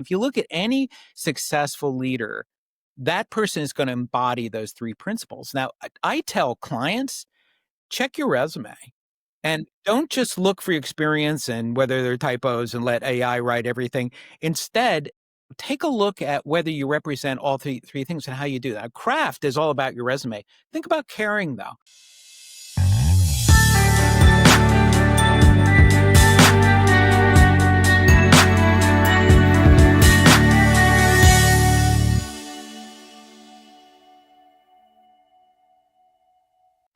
If you look at any successful leader, that person is going to embody those three principles. Now, I tell clients, check your resume and don't just look for your experience and whether there are typos and let AI write everything. Instead, take a look at whether you represent all three things and how you do that. Craft is all about your resume. Think about caring, though.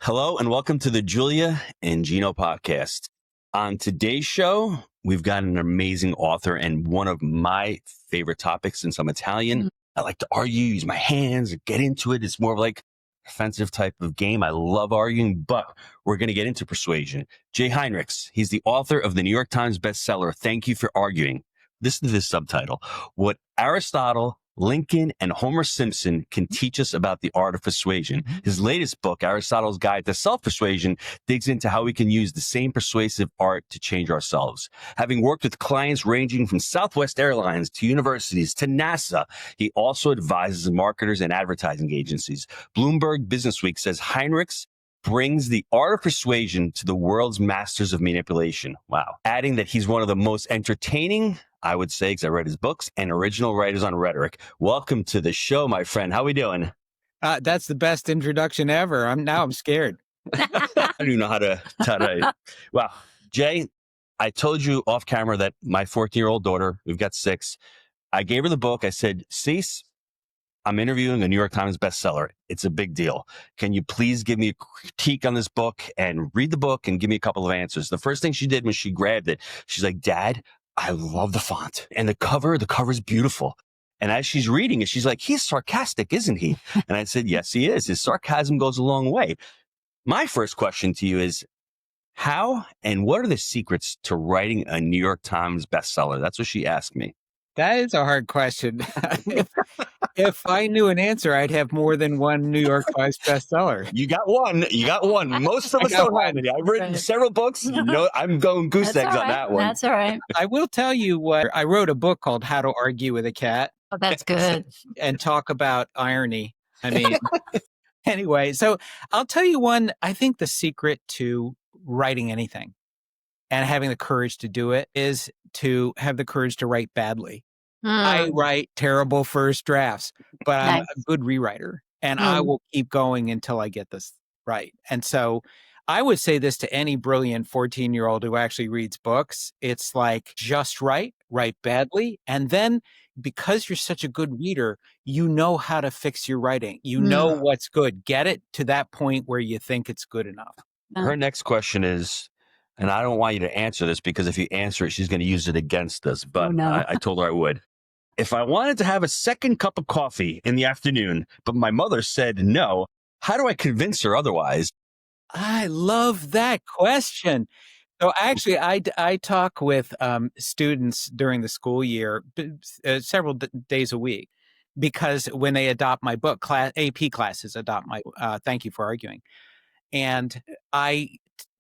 Hello and welcome to the Julia and Gino Podcast. On today's show, we've got an amazing author and one of my favorite topics since I'm Italian. I like to argue, use my hands, get into it. It's more of like offensive type of game. I love arguing, but we're going to get into persuasion. Jay Heinrichs, he's the author of the New York Times bestseller, Thank You for Arguing. Listen to this subtitle. What Aristotle, Lincoln, and Homer Simpson can teach us about the art of persuasion. His latest book, Aristotle's Guide to Self-Persuasion, digs into how we can use the same persuasive art to change ourselves. Having worked with clients ranging from Southwest Airlines to universities to NASA, he also advises marketers and advertising agencies. Bloomberg Businessweek says Heinrichs brings the art of persuasion to the world's masters of manipulation. Wow. Adding that he's one of the most entertaining, I would say, because I read his books, and original writers on rhetoric. Welcome to the show, my friend. How we doing? That's the best introduction ever. I'm scared. I don't even know how to. Wow. Jay, I told you off camera that my 14-year-old daughter, we've got 6. I gave her the book. I said, Cease, I'm interviewing a New York Times bestseller. It's a big deal. Can you please give me a critique on this book and read the book and give me a couple of answers? The first thing she did when she grabbed it, she's like, Dad, I love the font and the cover is beautiful. And as she's reading it, she's like, he's sarcastic, isn't he? And I said, yes, he is. His sarcasm goes a long way. My first question to you is, how and what are the secrets to writing a New York Times bestseller? That's what she asked me. That is a hard question. If I knew an answer, I'd have more than one New York Times bestseller. You got one. Most of us don't have it. I've written several books. No, I'm going goose eggs on that one. That's all right. I will tell you what, I wrote a book called How to Argue with a Cat. Oh, that's good. And talk about irony. I mean, anyway, so I'll tell you one, I think the secret to writing anything and having the courage to do it is to have the courage to write badly. I write terrible first drafts, but I'm a good rewriter and I will keep going until I get this right. And so I would say this to any brilliant 14-year-old who actually reads books. It's like, just write badly. And then because you're such a good reader, you know how to fix your writing. You know what's good. Get it to that point where you think it's good enough. Her next question is, and I don't want you to answer this because if you answer it, she's going to use it against us. But I told her I would. If I wanted to have a second cup of coffee in the afternoon, but my mother said no, how do I convince her otherwise? I love that question. So actually, I talk with students during the school year, several days a week, because when they adopt my book, AP classes adopt my Thank You for Arguing. And I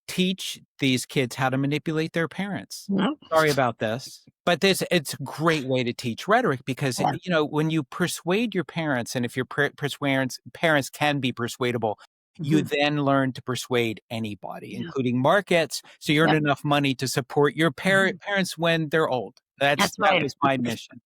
teach these kids how to manipulate their parents. Sorry about this. But it's a great way to teach rhetoric because, when you persuade your parents, and if your parents can be persuadable, you then learn to persuade anybody, including markets. So you earn enough money to support your parents when they're old. That was my mission.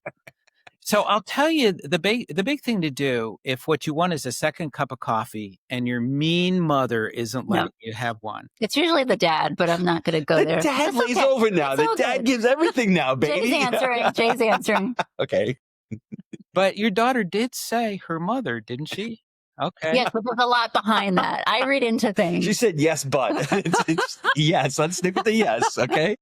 So I'll tell you the big thing to do if what you want is a second cup of coffee and your mean mother isn't letting you have one. It's usually the dad, but I'm not going to go there. The dad lays over now. The dad gives everything now, baby. Jay's answering. Okay. But your daughter did say her mother, didn't she? Okay. Yes, but there's a lot behind that. I read into things. She said yes, but it's yes. Let's stick with the yes. Okay.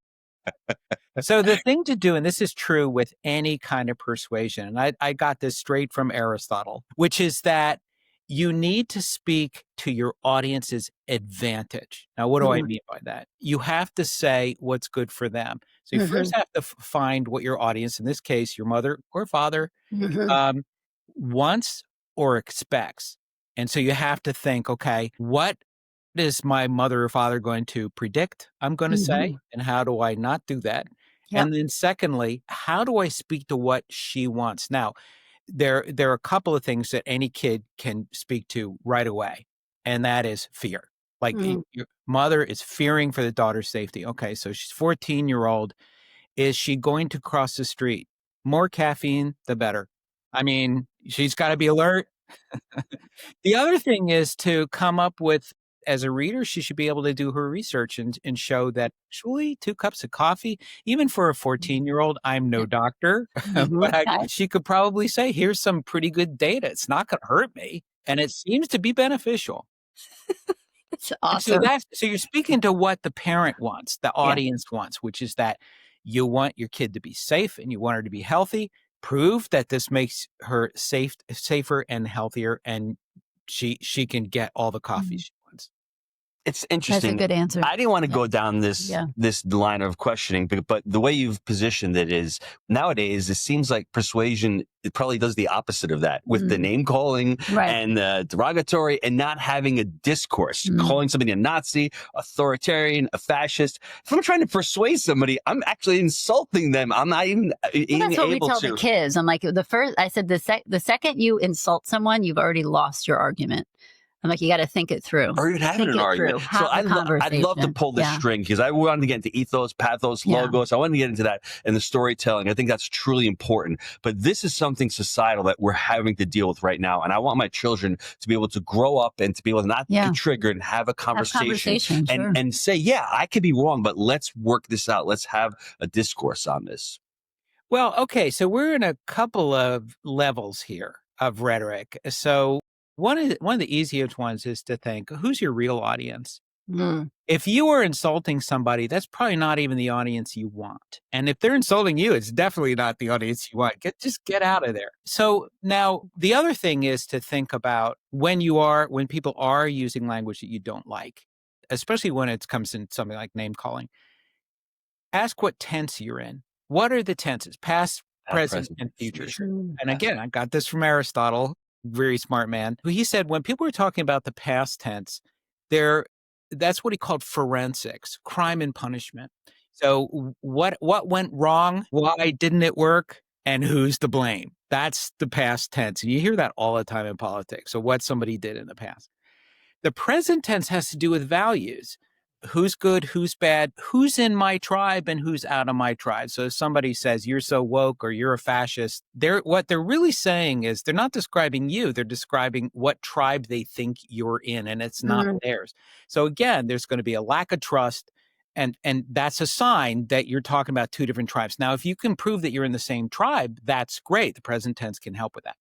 So the thing to do, and this is true with any kind of persuasion, and I got this straight from Aristotle, which is that you need to speak to your audience's advantage. Now, what do I mean by that? You have to say what's good for them. So you first have to find what your audience, in this case, your mother or father, wants or expects. And so you have to think, okay, what is my mother or father going to predict I'm going to say? And how do I not do that? Yep. And then secondly, how do I speak to what she wants? Now, there are a couple of things that any kid can speak to right away, and that is fear. Like your mother is fearing for the daughter's safety. Okay, so she's 14-year-old. Is she going to cross the street? More caffeine, the better. I mean, she's got to be alert. The other thing is to come up with, as a reader, she should be able to do her research and show that actually 2 cups of coffee, even for a 14-year-old, I'm no doctor, but she could probably say, here's some pretty good data. It's not going to hurt me. And it seems to be beneficial. It's awesome. So you're speaking to what the parent wants, the audience wants, which is that you want your kid to be safe and you want her to be healthy. Prove that this makes her safer and healthier, and she can get all the coffee she wants. It's interesting. That's a good answer. I didn't want to go down this line of questioning, but the way you've positioned it is nowadays, it seems like persuasion, it probably does the opposite of that with the name calling and the derogatory and not having a discourse, calling somebody a Nazi, authoritarian, a fascist. If I'm trying to persuade somebody, I'm actually insulting them. I'm not even that's what we tell the kids. I'm like, the second you insult someone, you've already lost your argument. I'm like, you got to think it through. Or even having an argument. So I'd love to pull this string because I wanted to get into ethos, pathos, logos. I wanted to get into that and the storytelling. I think that's truly important. But this is something societal that we're having to deal with right now. And I want my children to be able to grow up and to be able to not get triggered and have a conversation, and say, yeah, I could be wrong, but let's work this out. Let's have a discourse on this. Well, okay. So we're in a couple of levels here of rhetoric. So one of the easiest ones is to think, who's your real audience? If you are insulting somebody, that's probably not even the audience you want. And if they're insulting you, it's definitely not the audience you want. Just get out of there. So now the other thing is to think about when people are using language that you don't like, especially when it comes in something like name calling. Ask what tense you're in. What are the tenses? Past, present, and future. And again, I got this from Aristotle. Very smart man. He said when people were talking about the past tense, that's what he called forensics, crime and punishment. So what went wrong? Why didn't it work? And who's to blame? That's the past tense. And you hear that all the time in politics. So what somebody did in the past. The present tense has to do with values. Who's good, who's bad, who's in my tribe and who's out of my tribe. So if somebody says you're so woke or you're a fascist, what they're really saying is they're not describing you, they're describing what tribe they think you're in, and it's not theirs. So again, there's going to be a lack of trust, and that's a sign that you're talking about two different tribes. Now, if you can prove that you're in the same tribe, that's great. The present tense can help with that.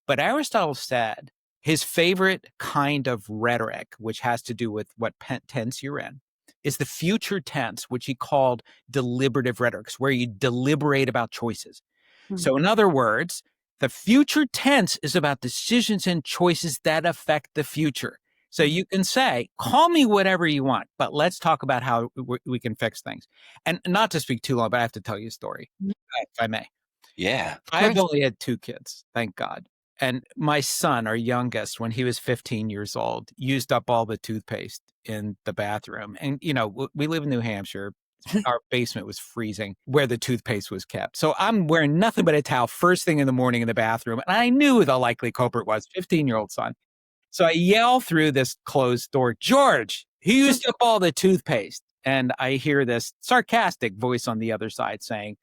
But Aristotle said his favorite kind of rhetoric, which has to do with what tense you're in, is the future tense, which he called deliberative rhetoric, where you deliberate about choices. So in other words, the future tense is about decisions and choices that affect the future. So you can say, call me whatever you want, but let's talk about how we can fix things. And not to speak too long, but I have to tell you a story, if I may. Yeah. I've only had 2 kids, thank God. And my son, our youngest, when he was 15 years old, used up all the toothpaste in the bathroom. And, we live in New Hampshire. Our basement was freezing where the toothpaste was kept. So I'm wearing nothing but a towel first thing in the morning in the bathroom. And I knew the likely culprit was 15-year-old son. So I yell through this closed door, George, he used up all the toothpaste. And I hear this sarcastic voice on the other side saying,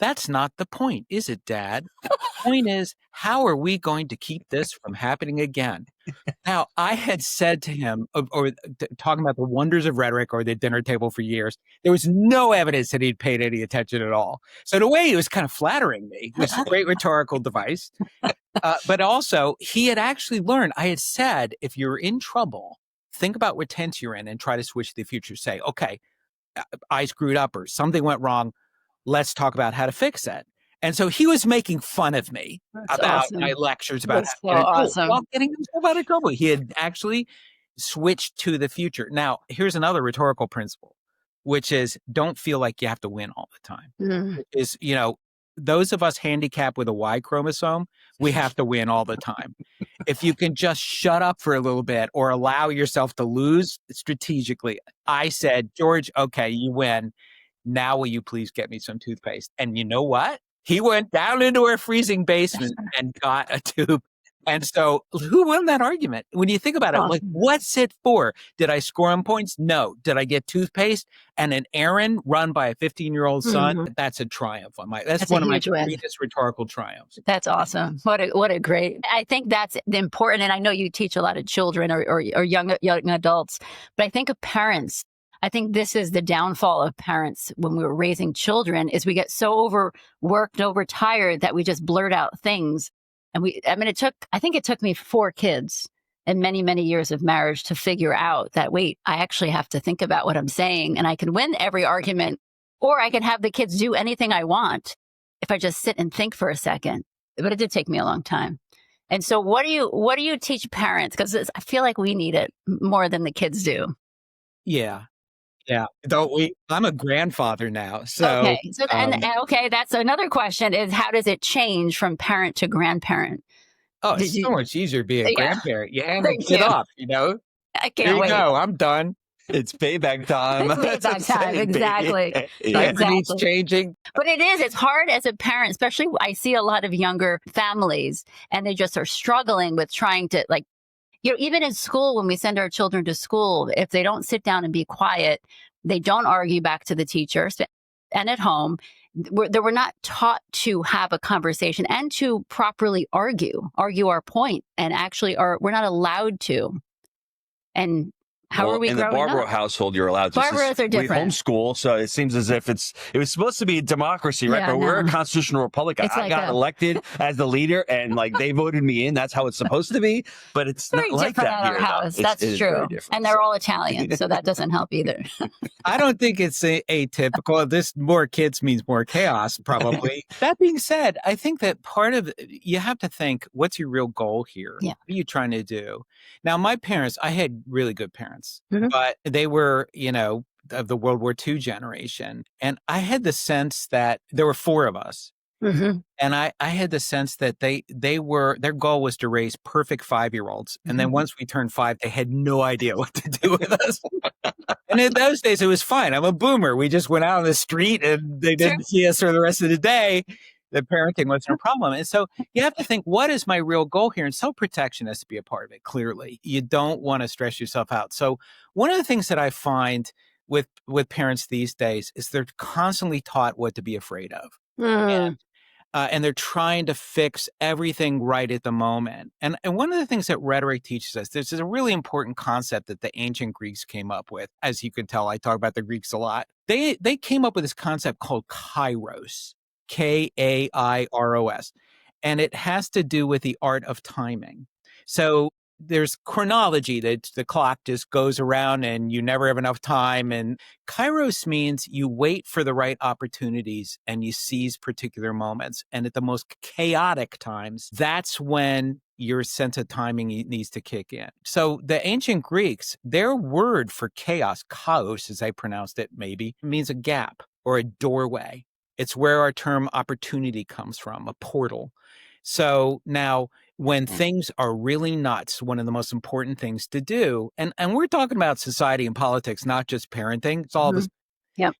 that's not the point, is it, Dad? The point is, how are we going to keep this from happening again? Now, I had said to him, or talking about the wonders of rhetoric or the dinner table for years, there was no evidence that he'd paid any attention at all. So in a way, he was kind of flattering me. It was a great rhetorical device. But also, he had actually learned, I had said, if you're in trouble, think about what tense you're in and try to switch to the future. Say, okay, I screwed up or something went wrong. Let's talk about how to fix it. And so he was making fun of me about my lectures about while getting himself out of trouble. He had actually switched to the future. Now, here's another rhetorical principle, which is don't feel like you have to win all the time. Is, those of us handicapped with a Y chromosome, we have to win all the time. If you can just shut up for a little bit or allow yourself to lose strategically. I said, George, okay, you win. Now will you please get me some toothpaste? And you know what? He went down into our freezing basement and got a tube. And so who won that argument? When you think about it, like, what's it for? Did I score on points? No. Did I get toothpaste and an errand run by a 15-year-old son? That's a triumph. That's one of my greatest rhetorical triumphs. That's awesome. What a great, I think that's important. And I know you teach a lot of children or young adults, but I think of parents. I think this is the downfall of parents when we were raising children is we get so overworked, overtired that we just blurt out things. And I think it took me 4 kids and many, many years of marriage to figure out that, wait, I actually have to think about what I'm saying and I can win every argument, or I can have the kids do anything I want if I just sit and think for a second. But it did take me a long time. And so what do you teach parents? Because I feel like we need it more than the kids do. Yeah. Yeah. Don't we? I'm a grandfather now. So, okay. So okay, that's another question is how does it change from parent to grandparent? Oh, it's so much easier being a grandparent. You hand the kid off, I can't Here you wait. go. I'm done. It's payback time. It's payback time. Exactly. Diaper needs changing. But it's hard as a parent, especially I see a lot of younger families and they just are struggling with trying to even in school, when we send our children to school, if they don't sit down and be quiet, they don't argue back to the teachers. And at home, we're not taught to have a conversation and to properly argue our point. And actually, we're not allowed to. And how are we growing up? In the Barbara household, you're allowed to. Barbaras are different. We homeschool, so it seems as if it was supposed to be a democracy, right? But we're a constitutional republic. I got elected as the leader, and they voted me in. That's how it's supposed to be. But it's not like that at our house. That's true. And they're all Italian, so that doesn't help either. I don't think it's atypical. This more kids means more chaos, probably. That being said, I think that part of you have to think, what's your real goal here? Yeah. What are you trying to do? Now, my parents, I had really good parents, but they were, of the World War II generation. And I had the sense that there were 4 of us. And I had the sense that their goal was to raise perfect 5-year-olds. And then once we turned 5, they had no idea what to do with us. And in those days, it was fine. I'm a boomer. We just went out on the street and they didn't see us for the rest of the day. The parenting wasn't a problem. And so you have to think, what is my real goal here? And self-protection has to be a part of it, clearly. You don't want to stress yourself out. So one of the things that I find with parents these days is they're constantly taught what to be afraid of. And they're trying to fix everything right at the moment. And one of the things that rhetoric teaches us, this is a really important concept that the ancient Greeks came up with. As you can tell, I talk about the Greeks a lot. They came up with this concept called kairos. Kairos. And it has to do with the art of timing. So there's chronology that the clock just goes around and you never have enough time. And kairos means you wait for the right opportunities and you seize particular moments. And at the most chaotic times, that's when your sense of timing needs to kick in. So the ancient Greeks, their word for chaos, chaos, as I pronounced it, maybe, means a gap or a doorway. It's where our term opportunity comes from, a portal. So now when things are really nuts, one of the most important things to do, and we're talking about society and politics, not just parenting. It's all this. Yep.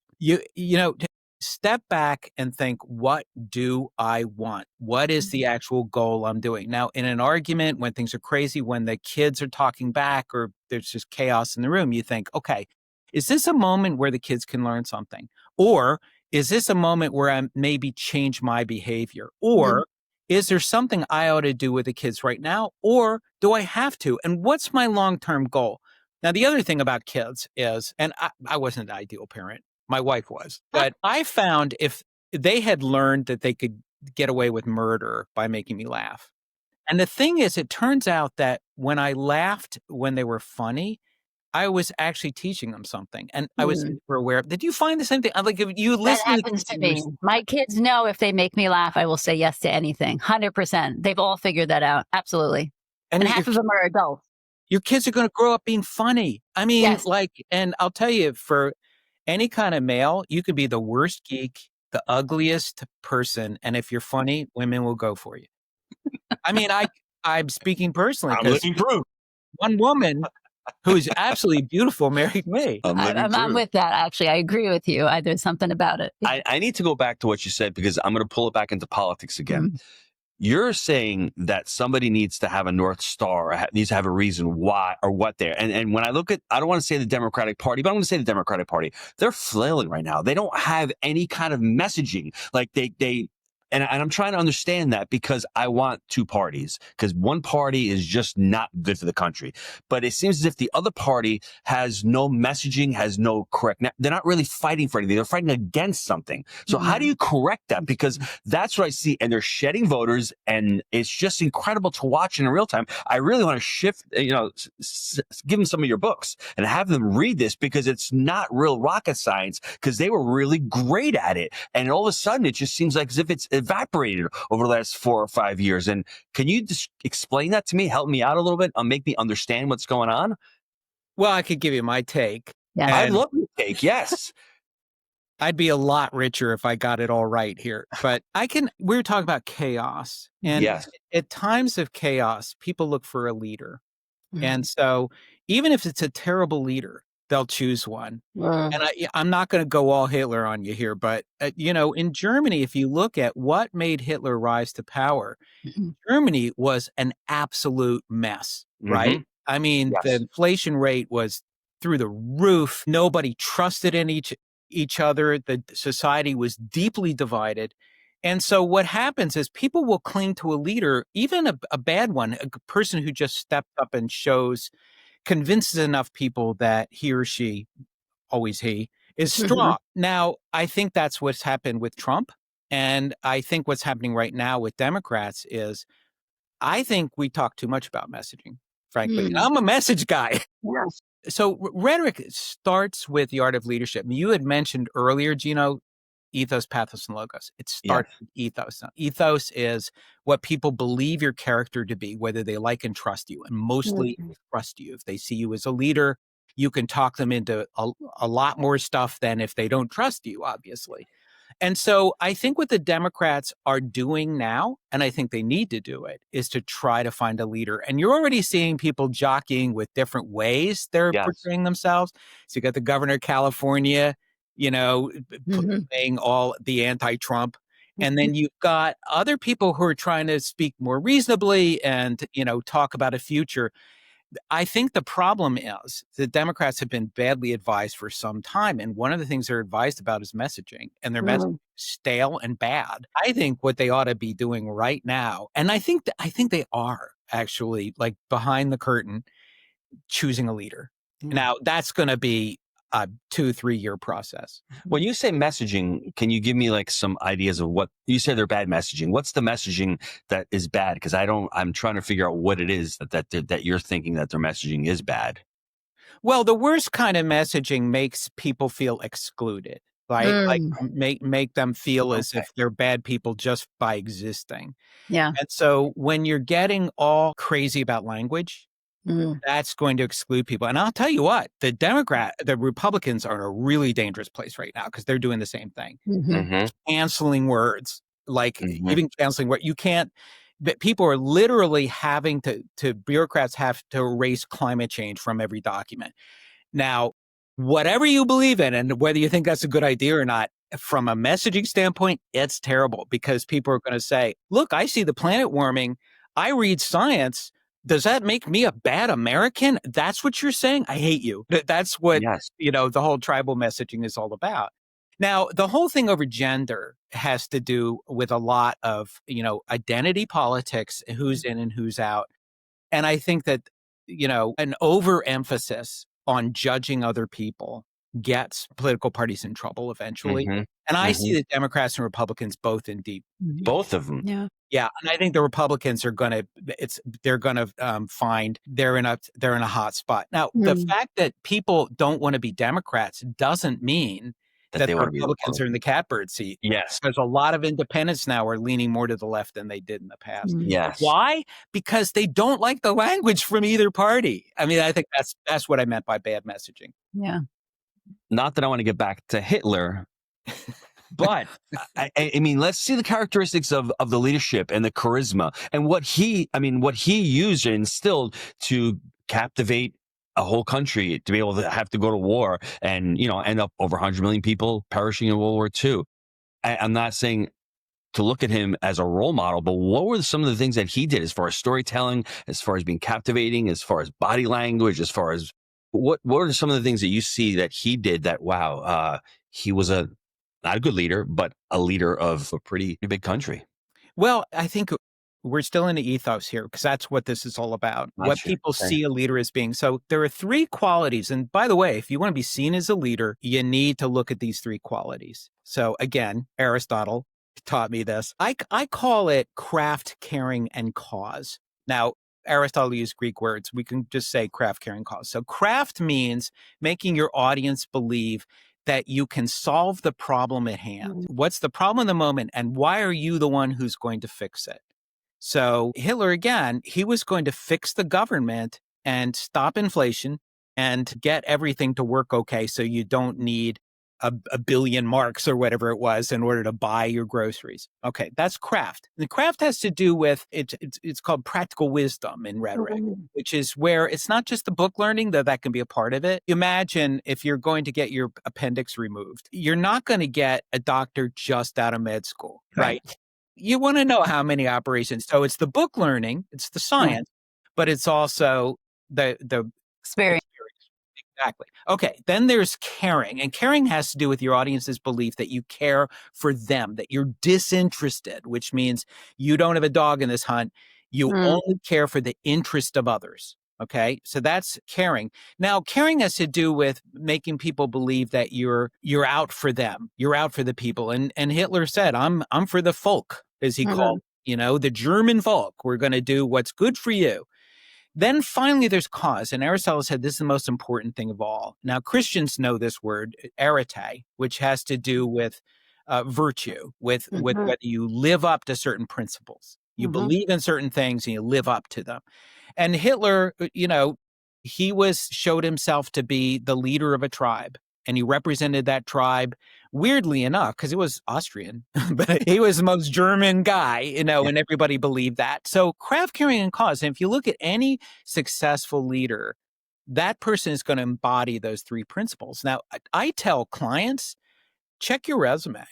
Step back and think, what do I want? What is the actual goal I'm doing? Now, in an argument, when things are crazy, when the kids are talking back or there's just chaos in the room, you think, okay, is this a moment where the kids can learn something? Or is this a moment where I maybe change my behavior? Or is there something I ought to do with the kids right now? Or do I have to? And what's my long-term goal? Now, the other thing about kids is, and I wasn't an ideal parent. My wife was. But I found if they had learned that they could get away with murder by making me laugh. And the thing is, it turns out that when I laughed when they were funny, I was actually teaching them something, and I was super aware. Did you find the same thing? Like, if you listen, that happens to me. My kids know if they make me laugh, I will say yes to anything. 100%. They've all figured that out. Absolutely. And half of them are adults. Your kids are going to grow up being funny. I mean, and I'll tell you, for any kind of male, you could be the worst geek, the ugliest person, and if you're funny, women will go for you. I mean, I'm speaking personally. I'm living proof. One woman who's absolutely beautiful, married me. I'm with that. Actually, I agree with you. There's something about it. I need to go back to what you said because I'm going to pull it back into politics again. You're saying that somebody needs to have a North Star, or needs to have a reason why or what they're. And when I look at, I don't want to say the Democratic Party, but I'm going to say the Democratic Party. They're flailing right now. They don't have any kind of messaging. Like and I'm trying to understand that because I want two parties, because one party is just not good for the country. But it seems as if the other party has no messaging, has no correct. They're not really fighting for anything. They're fighting against something. So how do you correct that? Because that's what I see. And they're shedding voters. And it's just incredible to watch in real time. I really want to shift, give them some of your books and have them read this because it's not real rocket science, because they were really great at it. And all of a sudden, it just seems like as if it's evaporated over the last 4 or 5 years. And can you just explain that to me? Help me out a little bit, make me understand what's going on? Well, I could give you my take. Yeah. I'd love your take. Yes. I'd be a lot richer if I got it all right here. But we were talking about chaos. And yes. At times of chaos, people look for a leader. And so even if it's a terrible leader, they'll choose one. And I'm not going to go all Hitler on you here, but, in Germany, if you look at what made Hitler rise to power, Germany was an absolute mess, right? I mean, the inflation rate was through the roof. Nobody trusted in each other. The society was deeply divided. And so what happens is people will cling to a leader, even a bad one, a person who just stepped up and convinces enough people that he or she, always he, is strong. Now, I think that's what's happened with Trump. And I think what's happening right now with Democrats is, I think we talk too much about messaging, frankly. I'm a message guy. Yes. So rhetoric starts with the art of leadership. You had mentioned earlier, Gino, ethos, pathos, and logos. It starts with ethos. Now, ethos is what people believe your character to be, whether they like and trust you, and mostly trust you. If they see you as a leader, you can talk them into a lot more stuff than if they don't trust you, obviously. And so I think what the Democrats are doing now, and I think they need to do it, is to try to find a leader. And you're already seeing people jockeying with different ways they're portraying themselves. So you got the governor of California, playing all the anti-Trump. And then you've got other people who are trying to speak more reasonably and, talk about a future. I think the problem is the Democrats have been badly advised for some time. And one of the things they're advised about is messaging, and their messaging is stale and bad. I think what they ought to be doing right now, and I think they are actually, like, behind the curtain, choosing a leader. Now, that's going to be a 2-3 year process. When you say messaging, can you give me like some ideas of what you said? They're bad messaging. What's the messaging that is bad? Because I'm trying to figure out what it is that you're thinking that their messaging is bad. Well, the worst kind of messaging makes people feel excluded, right? Like make them feel as if they're bad people just by existing. Yeah. And so when you're getting all crazy about language, that's going to exclude people. And I'll tell you what, the Republicans are in a really dangerous place right now because they're doing the same thing. Canceling words, like even canceling what you can't, but people are literally having bureaucrats have to erase climate change from every document. Now, whatever you believe in and whether you think that's a good idea or not, from a messaging standpoint, it's terrible because people are going to say, look, I see the planet warming. I read science. Does that make me a bad American? That's what you're saying? I hate you. That's what, the whole tribal messaging is all about. Now, the whole thing over gender has to do with a lot of, identity politics, who's in and who's out. And I think that, an overemphasis on judging other people gets political parties in trouble eventually. And I see the Democrats and Republicans both in deep. Both of them. Yeah. Yeah, and I think the Republicans are going to find they're in a hot spot. Now, the fact that people don't want to be Democrats doesn't mean that the Republicans are in the catbird seat. Yes. There's a lot of independents now are leaning more to the left than they did in the past. Yes. Why? Because they don't like the language from either party. I mean, I think that's what I meant by bad messaging. Yeah. Not that I want to get back to Hitler, but I mean, let's see the characteristics of the leadership and the charisma and what he used and instilled to captivate a whole country to be able to have to go to war and, end up over 100 million people perishing in World War II. I'm not saying to look at him as a role model, but what were some of the things that he did as far as storytelling, as far as being captivating, as far as body language, as far as what are some of the things that you see that he did that, wow, he was not a good leader, but a leader of a pretty big country? Well, I think we're still in the ethos here because that's what this is all about. What people see a leader as being. So there are three qualities. And by the way, if you want to be seen as a leader, you need to look at these three qualities. So again, Aristotle taught me this. I call it craft, caring, and cause. Now, Aristotle used Greek words. We can just say craft, caring, cause. So craft means making your audience believe that you can solve the problem at hand. What's the problem in the moment, and why are you the one who's going to fix it? So Hitler, again, he was going to fix the government and stop inflation and get everything to work okay so you don't need a billion marks or whatever it was in order to buy your groceries. Okay, that's craft. And the craft has to do with, it's called practical wisdom in rhetoric, which is where it's not just the book learning, though that can be a part of it. Imagine if you're going to get your appendix removed. You're not going to get a doctor just out of med school, right? You want to know how many operations. So it's the book learning, it's the science, but it's also the experience. Exactly. Okay. Then there's caring. And caring has to do with your audience's belief that you care for them, that you're disinterested, which means you don't have a dog in this hunt. You only care for the interest of others. Okay. So that's caring. Now, caring has to do with making people believe that you're out for them. You're out for the people. And Hitler said, I'm for the folk, as he called, the German folk. We're going to do what's good for you. Then finally, there's cause. And Aristotle said this is the most important thing of all. Now, Christians know this word, arete, which has to do with virtue, with whether you live up to certain principles. You believe in certain things and you live up to them. And Hitler, he showed himself to be the leader of a tribe. And he represented that tribe, weirdly enough, because it was Austrian, but he was the most German guy, and everybody believed that. So craft, caring, and cause. And if you look at any successful leader, that person is going to embody those three principles. Now, I tell clients, check your resume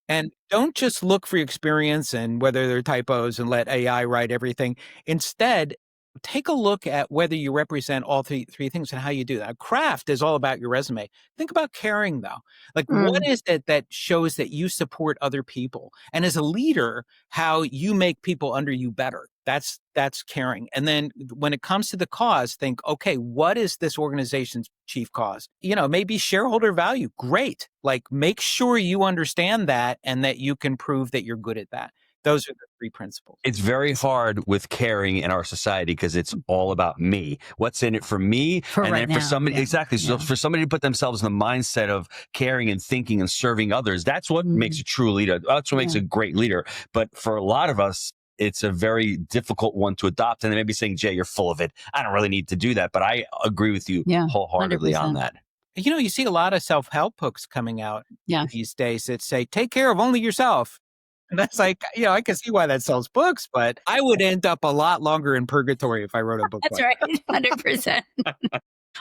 and don't just look for experience and whether there are typos and let AI write everything. Instead, take a look at whether you represent all three things and how you do that. Craft is all about your resume. Think about caring, though. Like, what is it that shows that you support other people? And as a leader, how you make people under you better. That's caring. And then when it comes to the cause, think, okay, what is this organization's chief cause? Maybe shareholder value. Great. Like, make sure you understand that and that you can prove that you're good at that. Those are the three principles. It's very hard with caring in our society because it's all about me. What's in it for me? For somebody, exactly. So for somebody to put themselves in the mindset of caring and thinking and serving others, that's what makes a true leader. That's what makes a great leader. But for a lot of us, it's a very difficult one to adopt. And they may be saying, Jay, you're full of it. I don't really need to do that. But I agree with you wholeheartedly 100%. On that. You see a lot of self-help books coming out these days that say, take care of only yourself. And that's like, I can see why that sells books, but I would end up a lot longer in purgatory if I wrote a book. That's right. 100%.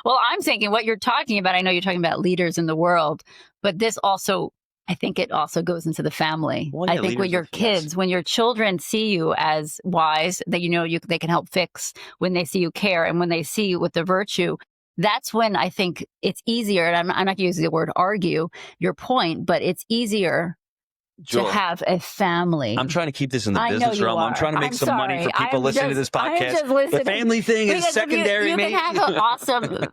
Well, I'm thinking what you're talking about, I know you're talking about leaders in the world, but this also, I think it also goes into the family. Well, I think with your kids, when your children see you as wise, that they can help fix, when they see you care, and when they see you with the virtue, that's when I think it's easier. And I'm not using the word argue your point, but it's easier to have a family. I'm trying to keep this in the business realm. I'm trying to make some money for people listening to this podcast. The family thing is secondary. You can have an awesome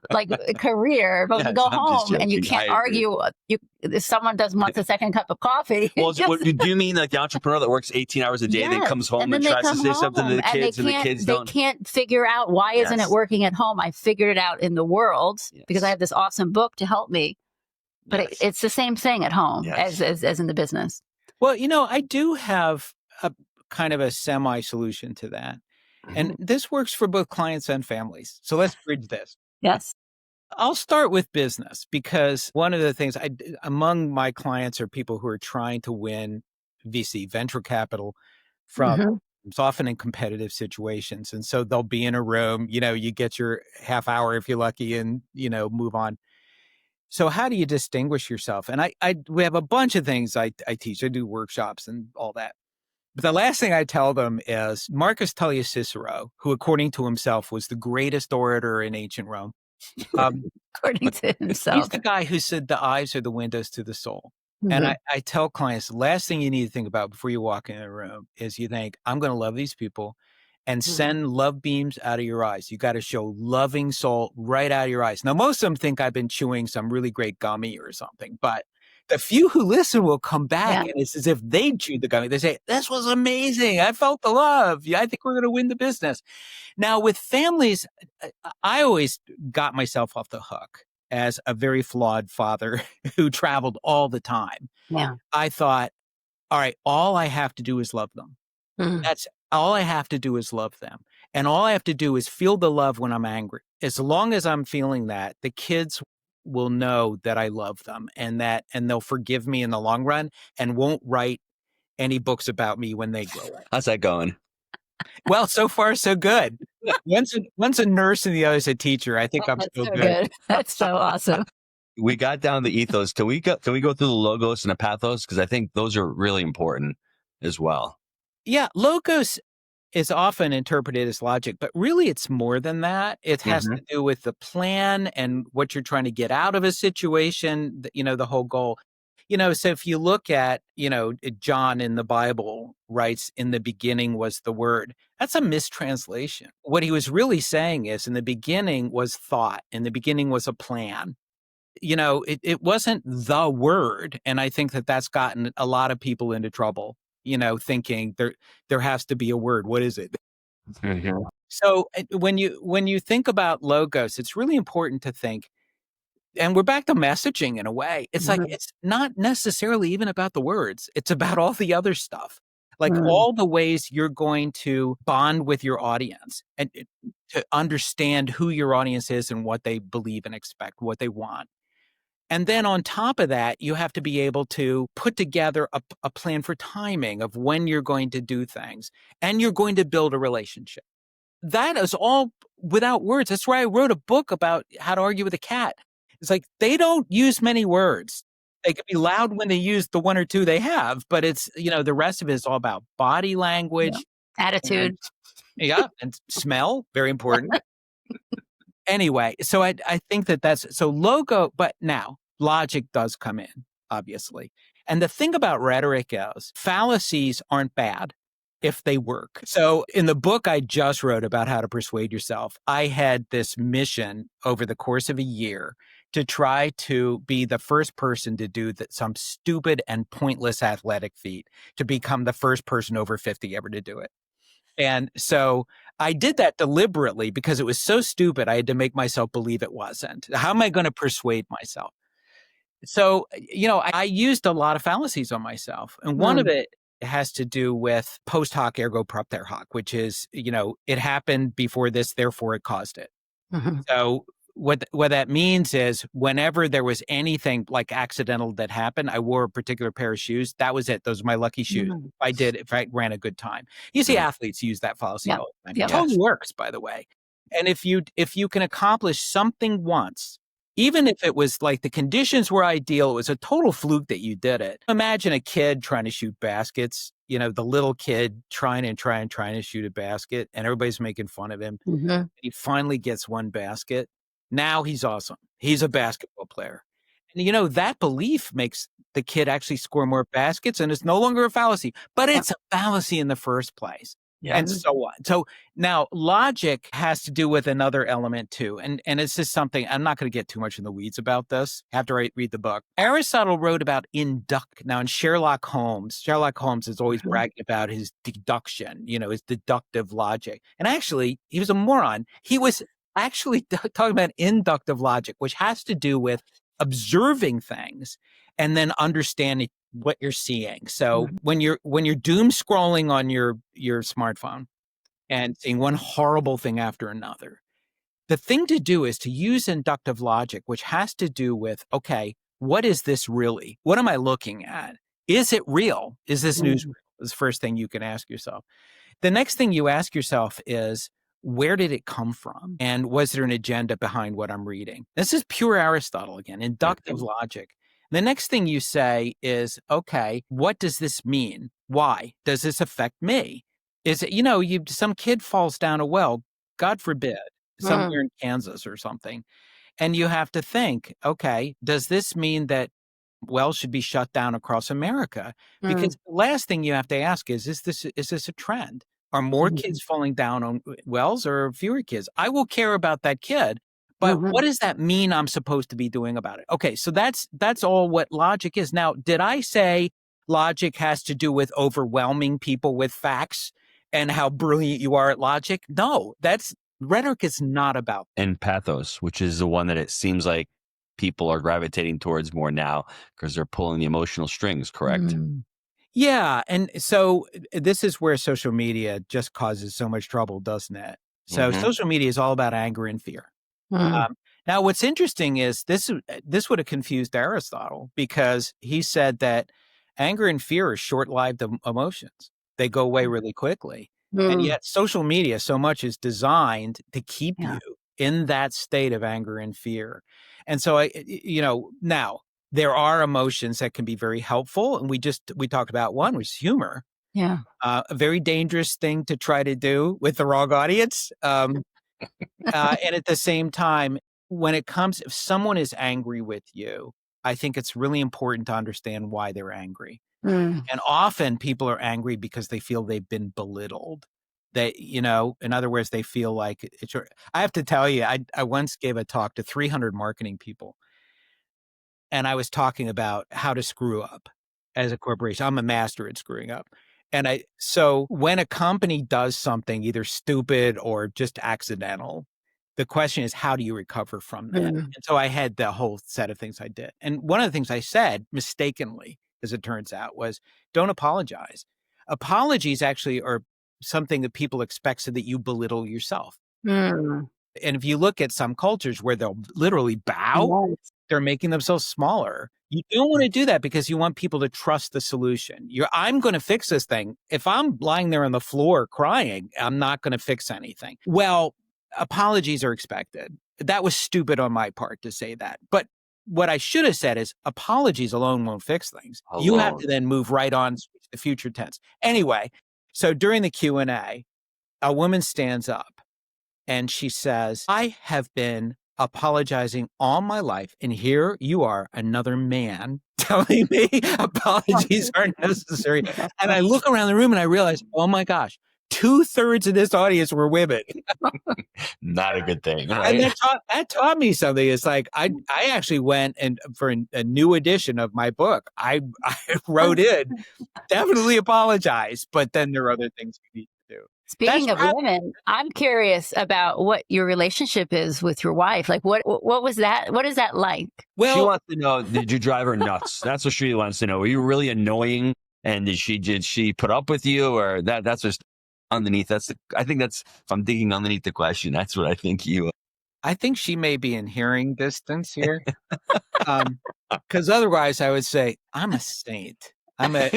career, but go home and you can't argue. If someone wants a second cup of coffee. Well, do you mean like the entrepreneur that works 18 hours a day, then comes home and tries to say something to the kids, and the kids don't? They can't figure out why isn't it working at home. I figured it out in the world because I have this awesome book to help me. But it's the same thing at home as in the business. Well, I do have a kind of a semi-solution to that. And this works for both clients and families. So let's bridge this. Yes. I'll start with business because one of the things among my clients are people who are trying to win VC, venture capital, from It's often in competitive situations. And so they'll be in a room, you get your half hour if you're lucky and, move on. So how do you distinguish yourself? And we have a bunch of things I teach. I do workshops and all that. But the last thing I tell them is Marcus Tullius Cicero, who according to himself was the greatest orator in ancient Rome. According to He's himself. the guy who said the eyes are the windows to the soul. Mhm. And I tell clients, the last thing you need to think about before you walk in a room is you think, I'm going to love these people and send love beams out of your eyes. You got to show loving soul right out of your eyes. Now, most of them think I've been chewing some really great gummy or something, but the few who listen will come back and it's as if they chewed the gummy. They say, this was amazing. I felt the love. Yeah, I think we're going to win the business. Now, with families, I always got myself off the hook as a very flawed father who traveled all the time. Yeah. I thought, all right, all I have to do is love them. That's all I have to do is love them. And all I have to do is feel the love when I'm angry. As long as I'm feeling that, the kids will know that I love them and they'll forgive me in the long run and won't write any books about me when they grow up. How's that going? Well, so far, so good. One's a nurse and the other's a teacher. I think I'm still so good. That's so awesome. We got down the ethos. Can we go through the logos and the pathos? Because I think those are really important as well. Yeah, logos is often interpreted as logic, but really it's more than that. It has to do with the plan and what you're trying to get out of a situation, the whole goal. So if you look at, John in the Bible writes, in the beginning was the word. That's a mistranslation. What he was really saying is in the beginning was thought, in the beginning was a plan. It wasn't the word. And I think that that's gotten a lot of people into trouble, thinking there has to be a word. What is it? So when you think about logos, it's really important to think, and we're back to messaging in a way. It's like, it's not necessarily even about the words. It's about all the other stuff, like all the ways you're going to bond with your audience and to understand who your audience is and what they believe and expect, what they want. And then on top of that, you have to be able to put together a plan for timing of when you're going to do things and you're going to build a relationship. That is all without words. That's why I wrote a book about how to argue with a cat. It's like, they don't use many words. They can be loud when they use the one or two they have, but it's, the rest of it is all about body language. Attitude. And smell, very important. Anyway, so I think that's so logo, but now logic does come in, obviously. And the thing about rhetoric is fallacies aren't bad if they work. So in the book I just wrote about how to persuade yourself, I had this mission over the course of a year to try to be the first person to do some stupid and pointless athletic feat, to become the first person over 50 ever to do it. And so I did that deliberately because it was so stupid. I had to make myself believe it wasn't. How am I going to persuade myself? So, I used a lot of fallacies on myself. And one of it has to do with post hoc ergo propter hoc, which is, it happened before this, therefore it caused it. So what that means is whenever there was anything like accidental that happened, I wore a particular pair of shoes. That was it. Those are my lucky shoes. If I ran a good time. You see athletes use that fallacy all the time. It totally works, by the way. And if you can accomplish something once, even if it was like the conditions were ideal, it was a total fluke that you did it. Imagine a kid trying to shoot baskets, the little kid trying to shoot a basket and everybody's making fun of him. He finally gets one basket. Now he's awesome. He's a basketball player. And that belief makes the kid actually score more baskets and it's no longer a fallacy, but it's a fallacy in the first place. And so on. So now logic has to do with another element too. And it's just something, I'm not going to get too much in the weeds about this after I read the book. Aristotle wrote about induct. Now in Sherlock Holmes is always bragging about his deduction, his deductive logic. And actually, he was a moron. He was actually talking about inductive logic, which has to do with observing things and then understanding what you're seeing. So when you're doom scrolling on your smartphone and seeing one horrible thing after another, the thing to do is to use inductive logic, which has to do with, okay, what is this really? What am I looking at? Is it real? Is this news real? Is the first thing you can ask yourself. the next thing you ask yourself is, where did it come from? And was there an agenda behind what I'm reading? This is pure Aristotle again, inductive logic. The next thing you say is, okay, what does this mean? Why? Does this affect me? Is it, some kid falls down a well, God forbid, somewhere in Kansas or something. And you have to think, okay, does this mean that wells should be shut down across America? Because the last thing you have to ask is this a trend? Are more kids falling down on wells or fewer kids? I will care about that kid, but what does that mean I'm supposed to be doing about it? Okay, so that's all what logic is. Now, did I say logic has to do with overwhelming people with facts and how brilliant you are at logic? No, rhetoric is not about that. And pathos, which is the one that it seems like people are gravitating towards more now because they're pulling the emotional strings, correct? Yeah. And so this is where social media just causes so much trouble, doesn't it? So social media is all about anger and fear. Now, what's interesting is this would have confused Aristotle, because he said that anger and fear are short-lived emotions. They go away really quickly. And yet social media so much is designed to keep you in that state of anger and fear. And so, now there are emotions that can be very helpful. And we talked about one, which is humor. Yeah. A very dangerous thing to try to do with the wrong audience. And at the same time, if someone is angry with you, I think it's really important to understand why they're angry. And often people are angry because they feel they've been belittled. They, in other words, they feel like I have to tell you, I once gave a talk to 300 marketing people, and I was talking about how to screw up as a corporation. I'm a master at screwing up. And so when a company does something either stupid or just accidental, the question is, how do you recover from that? And so I had the whole set of things I did. And one of the things I said mistakenly, as it turns out, was don't apologize. Apologies actually are something that people expect so that you belittle yourself. And if you look at some cultures where they'll literally bow, they're making themselves smaller. You don't want to do that because you want people to trust the solution. I'm going to fix this thing. If I'm lying there on the floor crying, I'm not going to fix anything. Well, apologies are expected. That was stupid on my part to say that. But what I should have said is apologies alone won't fix things. You have to then move right on to the future tense. Anyway, so during the Q&A, a woman stands up and she says, I have been apologizing all my life, and here you are, another man, telling me apologies aren't necessary. And I look around the room and I realize, oh my gosh, 2/3 of this audience were women. Not a good thing, right? And that taught me something. It's like I actually went and for a new edition of my book, I wrote in, definitely apologize, but then there are other things we need to do. Speaking of women, I'm curious about what your relationship is with your wife. Like, what was that? What is that like? Well, she wants to know, did you drive her nuts? That's what she wants to know. Were you really annoying? And did she put up with you? Or that's just underneath? I think if I'm digging underneath the question, that's what I think I think she may be in hearing distance here. Because otherwise I would say, I'm a saint. But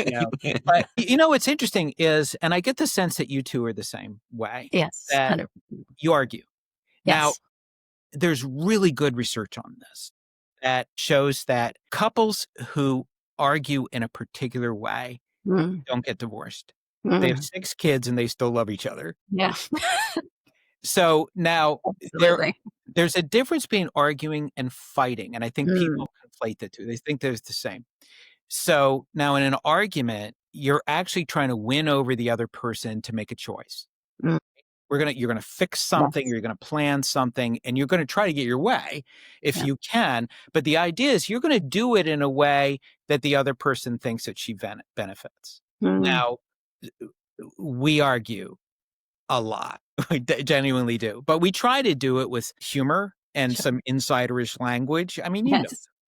what's interesting is, and I get the sense that you two are the same way. Yes. That 100%. you argue. Yes. Now, there's really good research on this that shows that couples who argue in a particular way don't get divorced. They have 6 kids and they still love each other. Yeah. So now Absolutely. there's a difference between arguing and fighting. And I think people conflate the two. They think they're the same. So now in an argument, you're actually trying to win over the other person to make a choice. You're going to fix something, you're going to plan something, and you're going to try to get your way if you can. But the idea is you're going to do it in a way that the other person thinks that she benefits. Now, we argue a lot. We genuinely do. But we try to do it with humor and some insiderish language. I mean, you know.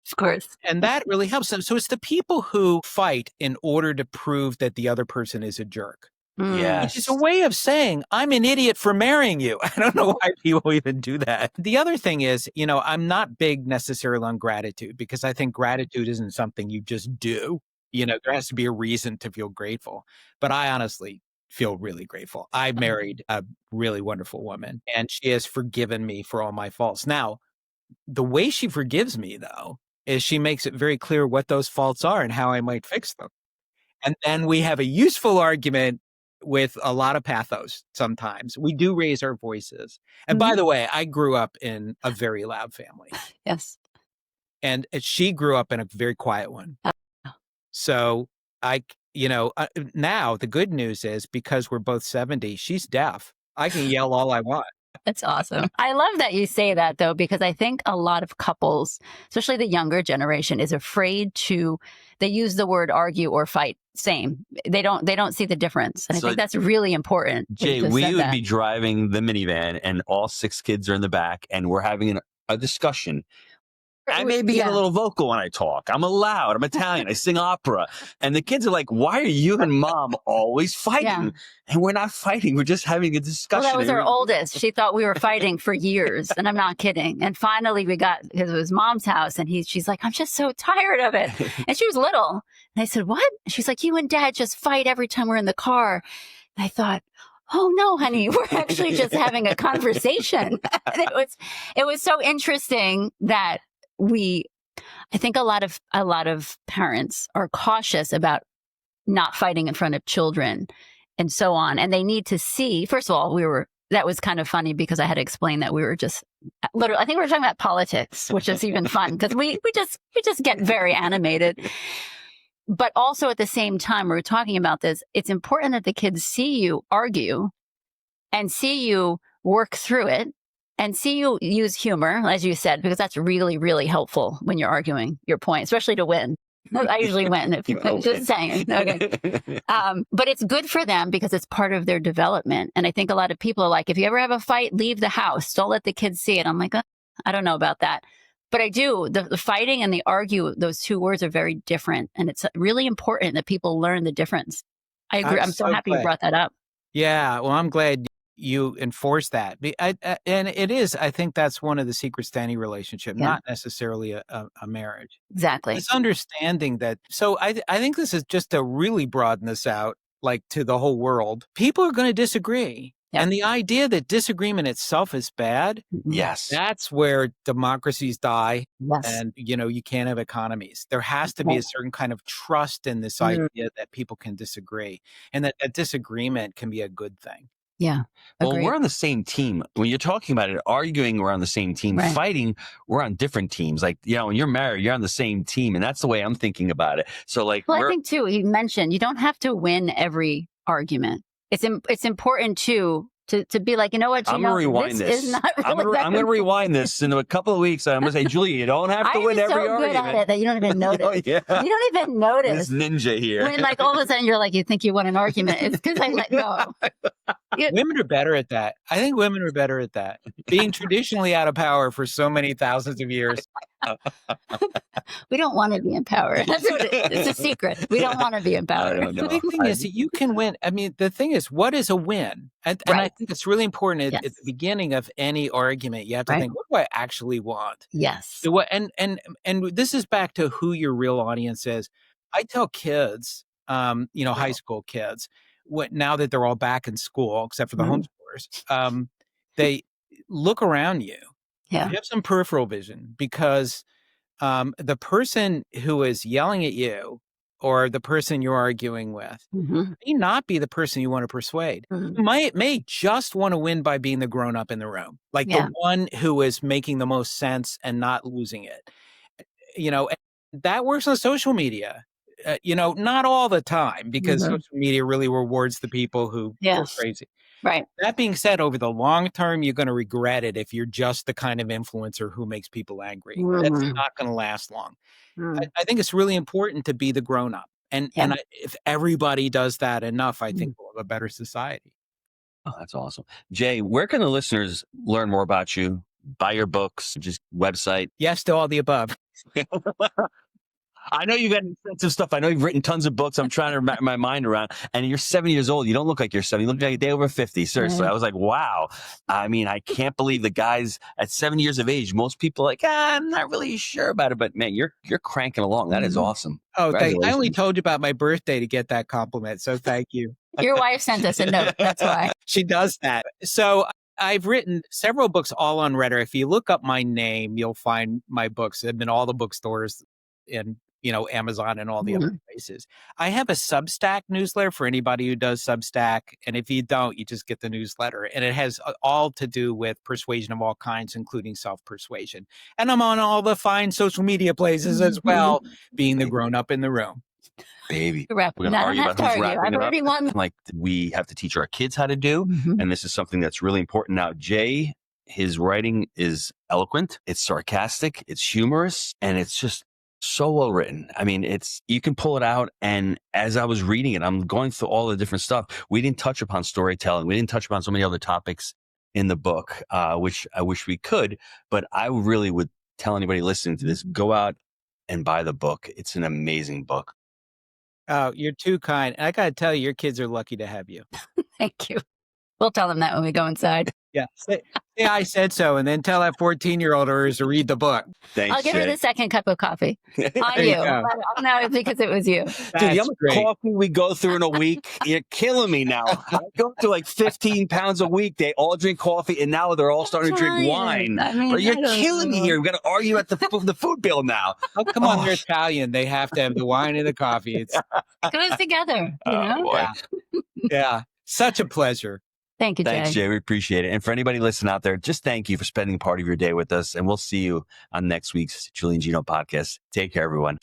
Of course. And that really helps them. So it's the people who fight in order to prove that the other person is a jerk. Yes. Which is a way of saying, I'm an idiot for marrying you. I don't know why people even do that. The other thing is, I'm not big necessarily on gratitude, because I think gratitude isn't something you just do. There has to be a reason to feel grateful. But I honestly feel really grateful. I married a really wonderful woman, and she has forgiven me for all my faults. Now, the way she forgives me, though, is she makes it very clear what those faults are and how I might fix them. And then we have a useful argument with a lot of pathos sometimes. We do raise our voices. And by the way, I grew up in a very loud family. Yes. And she grew up in a very quiet one. So now the good news is because we're both 70, she's deaf. I can yell all I want. That's awesome. I love that you say that, though, because I think a lot of couples, especially the younger generation, is afraid they use the word argue or fight. Same. They don't see the difference. And I think that's really important. Jay, we would be driving the minivan and all 6 kids are in the back and we're having a discussion. I may be getting a little vocal when I talk. I'm loud. I'm Italian. I sing opera. And the kids are like, why are you and mom always fighting? Yeah. And we're not fighting. We're just having a discussion. Well, that was our oldest. She thought we were fighting for years. And I'm not kidding. And finally because it was mom's house. And she's like, I'm just so tired of it. And she was little. And I said, what? And she's like, you and dad just fight every time we're in the car. And I thought, oh no, honey, we're actually just having a conversation. And it was so interesting that I think a lot of parents are cautious about not fighting in front of children and so on. And they need to see, first of all, that was kind of funny because I had to explain that we were just literally, I think we were talking about politics, which is even fun because we just get very animated. But also at the same time, we're talking about this. It's important that the kids see you argue and see you work through it. And see you use humor, as you said, because that's really, really helpful when you're arguing your point, especially to win. I usually win, if you're just saying. Okay. But it's good for them because it's part of their development. And I think a lot of people are like, if you ever have a fight, leave the house. Don't let the kids see it. I'm like, I don't know about that. But I do. The fighting and the argue, those 2 words are very different. And it's really important that people learn the difference. I agree. I'm so happy you brought that up. Yeah. Well, I'm glad you enforce that. And it is, I think that's one of the secrets to any relationship, not necessarily a marriage. Exactly. It's understanding that. So I think this is just to really broaden this out, like to the whole world. People are going to disagree. Yep. And the idea that disagreement itself is bad. Yes. That's where democracies die. Yes. And, you can't have economies. There has to be a certain kind of trust in this idea that people can disagree and that disagreement can be a good thing. Yeah. Well, agreed. we're on the same team. When you're talking about it, arguing, we're on the same team. Right. Fighting, we're on different teams. Like, when you're married, you're on the same team. And that's the way I'm thinking about it. So I think too, you mentioned you don't have to win every argument. It's important too to be like, you know what, I'm going to rewind this. Is not really I'm going to rewind this in a couple of weeks. I'm going to say, Julia, you don't have to win every argument. I'm so good at it that you don't even notice. Oh, yeah. You don't even notice. This ninja here. When all of a sudden you're like, you think you won an argument. It's because I let go. Women are better at that. I think women are better at that. Being traditionally out of power for so many thousands of years. We don't want to be in power. That's what it's a secret. We don't want to be in power. The big thing is that you can win. I mean, the thing is, what is a win? And I think it's really important at the beginning of any argument. You have to think, what do I actually want? Yes. So and this is back to who your real audience is. I tell kids, high school kids, now that they're all back in school, except for the homeschoolers, they look around you. Yeah. You have some peripheral vision because the person who is yelling at you or the person you're arguing with may not be the person you want to persuade. You may just want to win by being the grown-up in the room, like the one who is making the most sense and not losing it. That works on social media. Not all the time because social media really rewards the people who go crazy. Right. That being said, over the long term, you're going to regret it if you're just the kind of influencer who makes people angry. That's not going to last long. I think it's really important to be the grown-up. And if everybody does that enough, I think we'll have a better society. Oh, that's awesome. Jay, where can the listeners learn more about you? Buy your books, just website? Yes to all the above. I know you've got extensive stuff. I know you've written tons of books. I'm trying to wrap my mind around. And you're 70 years old. You don't look like you're 70. You look like a day over 50. Seriously. I was like, wow. I mean, I can't believe the guys at 70 years of age. Most people are like, I'm not really sure about it. But man, you're cranking along. That is awesome. Oh, I only told you about my birthday to get that compliment. So thank you. Your wife sent us a note. That's why. She does that. So I've written several books all on rhetoric. If you look up my name, you'll find my books. They've been all the bookstores and, Amazon and all the other places. I have a Substack newsletter for anybody who does Substack. And if you don't, you just get the newsletter. And it has all to do with persuasion of all kinds, including self-persuasion. And I'm on all the fine social media places as well, being the grown-up in the room. Baby, We're going to argue about who's wrapping it up. Everyone. Like we have to teach our kids how to do. And this is something that's really important. Now, Jay, his writing is eloquent. It's sarcastic. It's humorous. And it's just so well written. I mean, you can pull it out. And as I was reading it, I'm going through all the different stuff. We didn't touch upon storytelling. We didn't touch upon so many other topics in the book, which I wish we could. But I really would tell anybody listening to this, go out and buy the book. It's an amazing book. Oh, you're too kind. I got to tell you, your kids are lucky to have you. Thank you. We'll tell them that when we go inside. Yeah. Say I said so, and then tell that 14-year-old of hers to read the book. Thanks, I'll give Jay. her the second cup of coffee. On There you. you go. No, it's because it was you. Dude, That's the amount of great. coffee we go through in a week, you're killing me now. I go to like 15 pounds a week. They all drink coffee, and now they're all starting to drink wine. I mean, But you're I don't killing me know. here. We've got to argue at the food bill now. Oh, come on, they're Italian. They have to have the wine and the coffee. It's It goes together. You know? Boy. yeah, such a pleasure. Thank you, Jay. Thanks, Jay. We appreciate it. And for anybody listening out there, just thank you for spending part of your day with us. And we'll see you on next week's Julia Gino podcast. Take care, everyone.